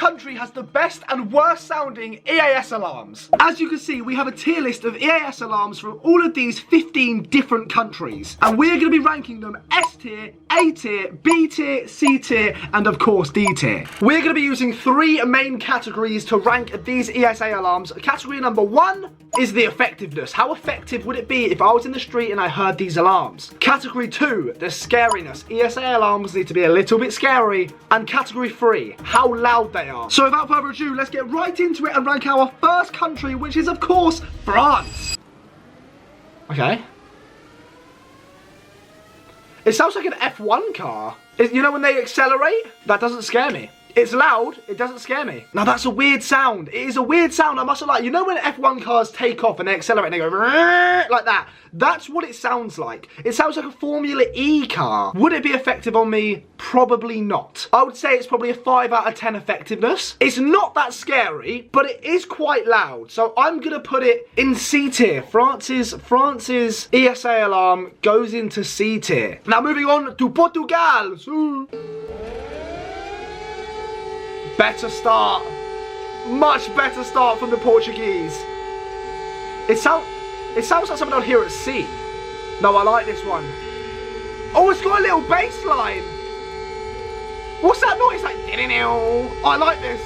country has the best and worst sounding EAS alarms? As you can see, we have a tier list of EAS alarms from all of these 15 different countries. And we're going to be ranking them S tier, A tier, B tier, C tier, and of course D tier. We're going to be using 3 main categories to rank these ESA alarms. Category number 1 is the effectiveness. How effective would it be if I was in the street and I heard these alarms? Category 2, the scariness. ESA alarms need to be a little bit scary. And category 3, how loud they are. So without further ado, let's get right into it and rank our first country, which is of course France. Okay. It sounds like an F1 car. You know when they accelerate? That doesn't scare me. It's loud, it doesn't scare me. Now that's a weird sound. It is a weird sound, I must have like, you know when F1 cars take off and they accelerate and they go like that? That's what it sounds like. It sounds like a Formula E car. Would it be effective on me? Probably not. I would say it's probably a 5 out of 10 effectiveness. It's not that scary, but it is quite loud. So I'm gonna put it in C tier. France's ESA alarm goes into C tier. Now moving on to Portugal. Better start. Much better start from the Portuguese. It sounds like something I'd hear at sea. No, I like this one. Oh, it's got a little bass line. What's that noise? Like, oh, I like this.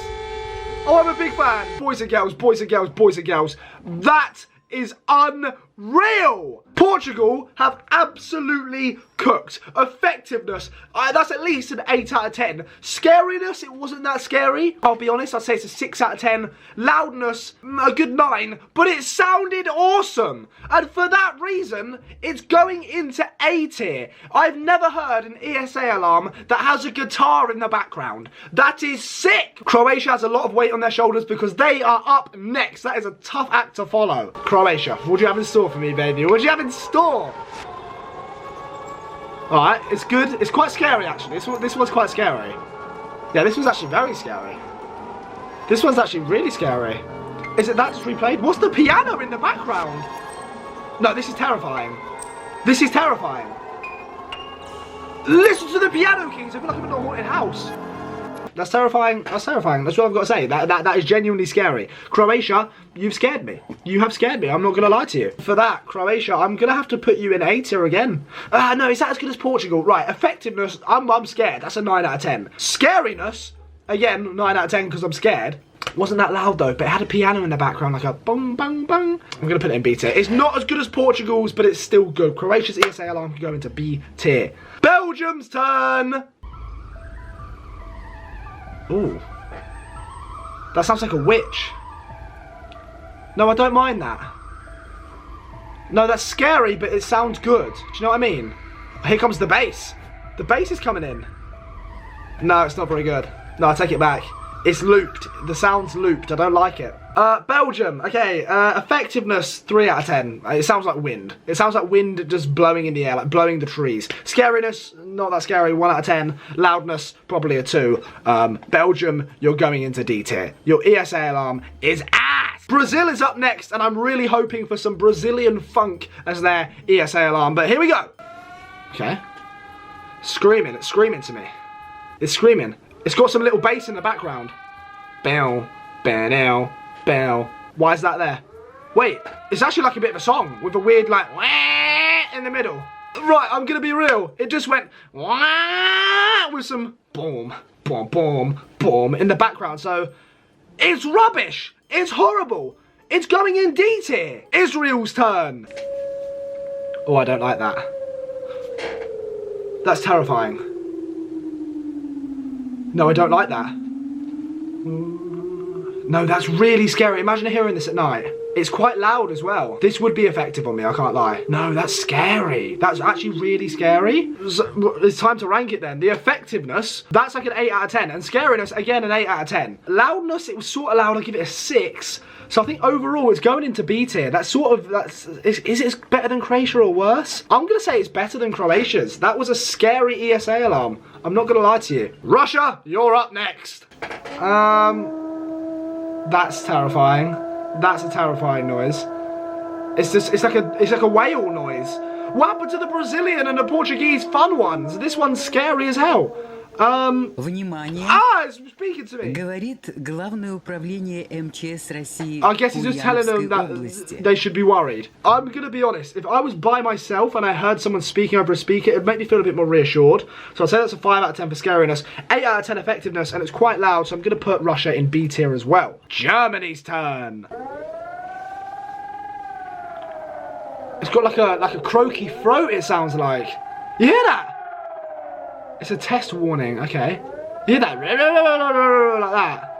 Oh, I'm a big fan. Boys and girls, boys and girls, boys and girls. That is unreal. Portugal have absolutely cooked. Effectiveness, that's at least an 8 out of 10. Scariness, it wasn't that scary. I'll be honest, I'd say it's a 6 out of 10. Loudness, a good 9. But it sounded awesome. And for that reason, it's going into A tier. I've never heard an ESA alarm that has a guitar in the background. That is sick. Croatia has a lot of weight on their shoulders because they are up next. That is a tough act to follow. Croatia, what do you have in store for me, baby? What do you have in store? Alright, it's good. It's quite scary, actually. This one's quite scary. Yeah, this was actually very scary. This one's actually really scary. Is it that just replayed? What's the piano in the background? No, this is terrifying. This is terrifying. Listen to the piano, Kings. I feel like I'm in a haunted house. That's terrifying. That's terrifying. That's what I've got to say. That is genuinely scary. Croatia, you've scared me. You have scared me. I'm not going to lie to you. For that, Croatia, I'm going to have to put you in A tier again. No, is that as good as Portugal? Right, effectiveness, I'm scared. That's a 9 out of 10. Scariness, again, 9 out of 10 because I'm scared. Wasn't that loud though, but it had a piano in the background, like a bong, bong, bong. I'm going to put it in B tier. It's not as good as Portugal's, but it's still good. Croatia's ESA alarm can go into B tier. Belgium's turn. Ooh. That sounds like a witch. No, I don't mind that. No, that's scary, but it sounds good. Do you know what I mean? Here comes the bass. The bass is coming in. No, it's not very good. No, I take it back. It's looped. The sound's looped. I don't like it. Belgium. Okay, effectiveness, 3 out of 10. It sounds like wind. It sounds like wind just blowing in the air, like blowing the trees. Scariness, not that scary, 1 out of 10. Loudness, probably a 2. Belgium, you're going into D tier. Your ESA alarm is ass. Brazil is up next, and I'm really hoping for some Brazilian funk as their ESA alarm, but here we go. Okay. Screaming, it's screaming to me. It's screaming. It's got some little bass in the background. Bow, bow, bow. Why is that there? Wait, it's actually like a bit of a song with a weird like wah in the middle. Right, I'm gonna be real. It just went wah with some boom, boom, boom, boom in the background. So it's rubbish. It's horrible. It's going in D tier. Israel's turn. Oh, I don't like that. That's terrifying. No, I don't like that. No, that's really scary. Imagine hearing this at night. It's quite loud as well. This would be effective on me, I can't lie. No, that's scary. That's actually really scary. It's time to rank it then. The effectiveness, that's like an 8 out of 10. And scariness, again, an 8 out of 10. Loudness, it was sort of loud. I'll give it a 6. So I think overall it's going into B tier. That's sort of, is it better than Croatia or worse? I'm gonna say it's better than Croatia's. That was a scary ESA alarm. I'm not gonna lie to you. Russia, you're up next. That's terrifying. That's a terrifying noise. It's like a whale noise. What happened to the Brazilian and the Portuguese fun ones? This one's scary as hell. Внимание! It's speaking to me. Говорит Главное управление МЧС России I guess he's just telling them области. that they should be worried. I'm gonna be honest, if I was by myself and I heard someone speaking over a speaker, it'd make me feel a bit more reassured. So I'd say that's a 5 out of 10 for scariness, 8 out of 10 effectiveness, and it's quite loud, so I'm gonna put Russia in B tier as well. Germany's turn. It's got like a croaky throat, it sounds like. You hear that? It's a test warning, okay. You hear that? Like that.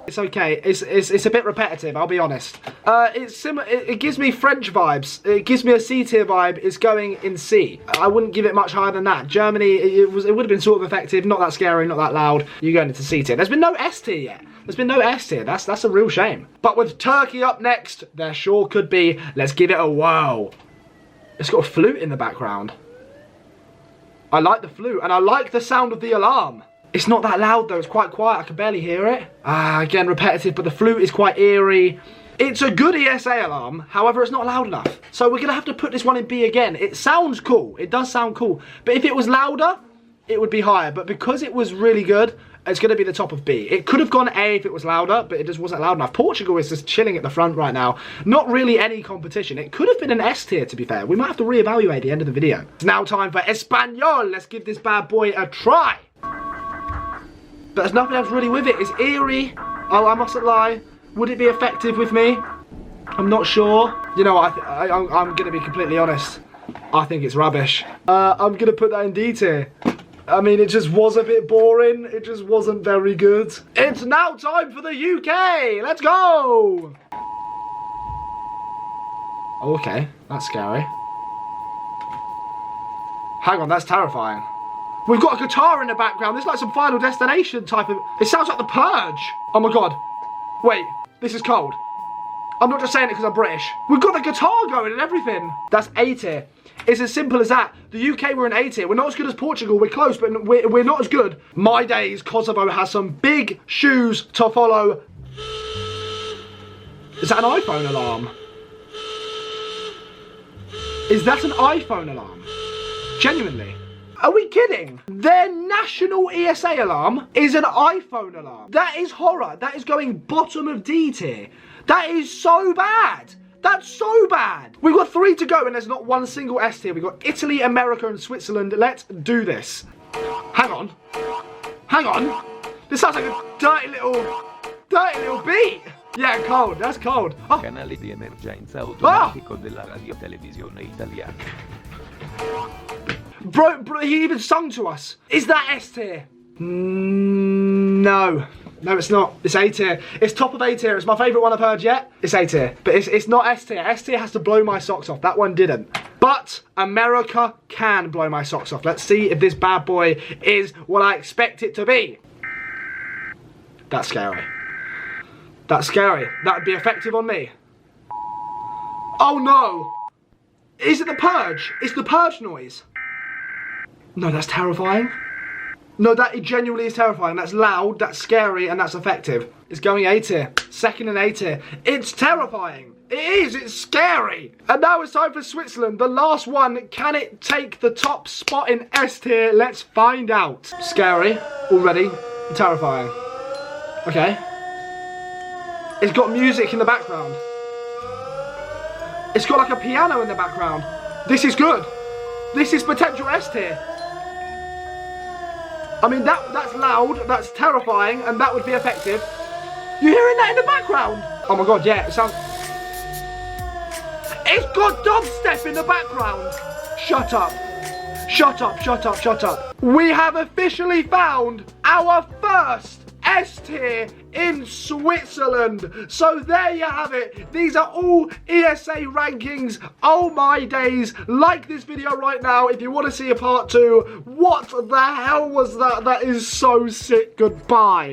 It's okay. It's a bit repetitive, I'll be honest. It gives me French vibes. It gives me a C tier vibe. It's going in C. I wouldn't give it much higher than that. Germany, it would have been sort of effective, not that scary, not that loud. You're going into C tier. There's been no S tier yet. There's been no S tier. That's a real shame. But with Turkey up next, there sure could be. Let's give it a whirl. It's got a flute in the background. I like the flute, and I like the sound of the alarm. It's not that loud though, it's quite quiet, I can barely hear it. Again, repetitive, but the flute is quite eerie. It's a good ESA alarm, however, it's not loud enough. So we're gonna have to put this one in B again. It sounds cool, it does sound cool, but if it was louder, it would be higher. But because it was really good, it's gonna be the top of B. It could have gone A if it was louder, but it just wasn't loud enough. Portugal is just chilling at the front right now. Not really any competition. It could have been an S tier, to be fair. We might have to reevaluate at the end of the video. It's now time for Espanol. Let's give this bad boy a try. But there's nothing else really with it. It's eerie. Oh, I mustn't lie. Would it be effective with me? I'm not sure. You know what? I'm gonna be completely honest. I think it's rubbish. I'm gonna put that in D tier. I mean, it just was a bit boring. It just wasn't very good. It's now time for the UK. Let's go. Oh, okay, that's scary. Hang on, that's terrifying. We've got a guitar in the background. There's like some Final Destination type of... It sounds like The Purge. Oh my God. Wait, this is cold. I'm not just saying it because I'm British. We've got the guitar going and everything. That's A tier. It's as simple as that. The UK, we're in A tier. We're not as good as Portugal. We're close, but we're not as good. My days, Kosovo has some big shoes to follow. Is that an iPhone alarm? Is that an iPhone alarm? Genuinely. Are we kidding? Their national ESA alarm is an iPhone alarm. That is horror. That is going bottom of D tier. That is so bad. That's so bad. We've got 3 to go and there's not one single S tier. We've got Italy, America and Switzerland. Let's do this. Hang on. Hang on. This sounds like a dirty little beat. Yeah, cold. That's cold. Oh. Canale di emergenza automatico della radio televisione italiana. Bro, he even sung to us. Is that S tier? No. No, it's not. It's A tier. It's top of A tier. It's my favourite one I've heard yet. It's A tier. But it's not S tier. S tier has to blow my socks off. That one didn't. But America can blow my socks off. Let's see if this bad boy is what I expect it to be. That's scary. That's scary. That would be effective on me. Oh no. Is it The Purge? It's The Purge noise. No, that's terrifying. No, that genuinely is terrifying. That's loud, that's scary, and that's effective. It's going A tier. Second in A tier. It's terrifying. It is, it's scary. And now it's time for Switzerland. The last one. Can it take the top spot in S tier? Let's find out. Scary already. Terrifying. Okay. It's got music in the background. It's got like a piano in the background. This is good. This is potential S tier. I mean, that's loud, that's terrifying, and that would be effective. You hearing that in the background? Oh my God, yeah, it sounds... It's got dubstep in the background. Shut up. Shut up, shut up, shut up. We have officially found our first S tier in Switzerland. So there you have it. These are all ESA rankings. Oh my days. Like this video right now if you want to see a part 2. What the hell was that? That is so sick. Goodbye.